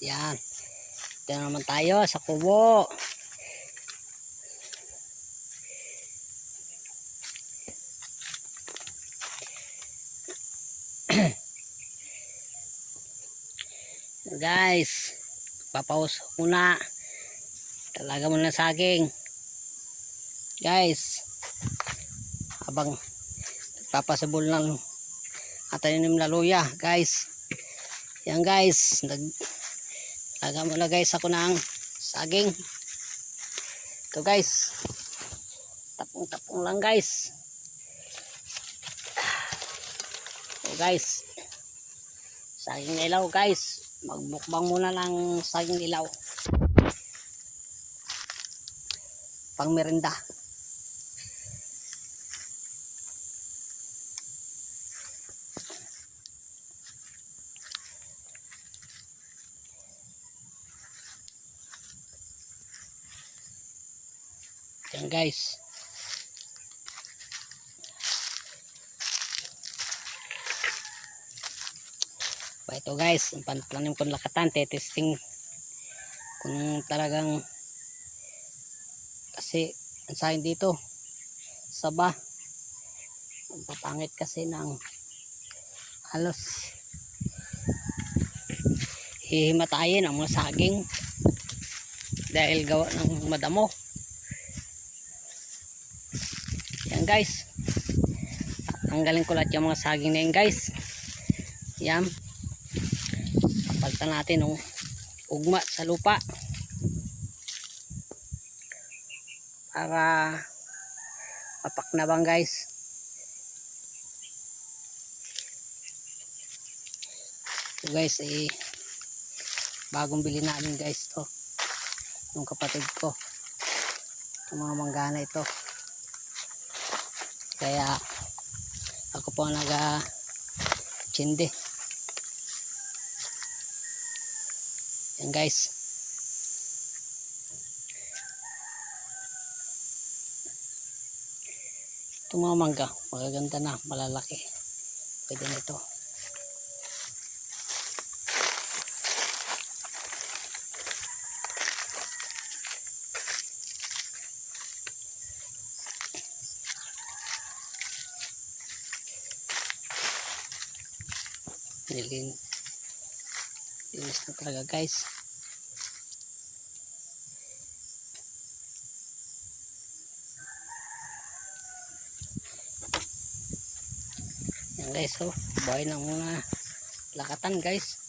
Yan. Ito naman tayo sa kubo. Guys, papaus muna. Talaga muna saging. Guys, habang papasabol ng atanim na luya, guys. Yan guys, talaga muna guys ako ng saging. Ito guys, tapong-tapong lang guys. Ito guys, saging ilaw guys. Magbukbang muna ng saging ilaw. Pang merinda. Yan guys. Ito guys, ang panplanim kong lakatan, testing kung talagang, kasi ang sahin dito saba, ang papangit kasi ng halos hihimatayin ang mga saging dahil gawa ng madamo. Yan guys, tanggalin ko lahat yung mga saging na yan guys. Yan, papalitan natin ng ugma sa lupa para mapaknabang guys. So guys, bagong bili namin guys to ng kapatid ko, yung mga manggana ito, kaya ako po naga-chindi. Yan guys, itong mga mangga magaganda na, malalaki, pwede na ito. Linis na talaga guys. Yan guys, so buhay ng mga lakatan guys.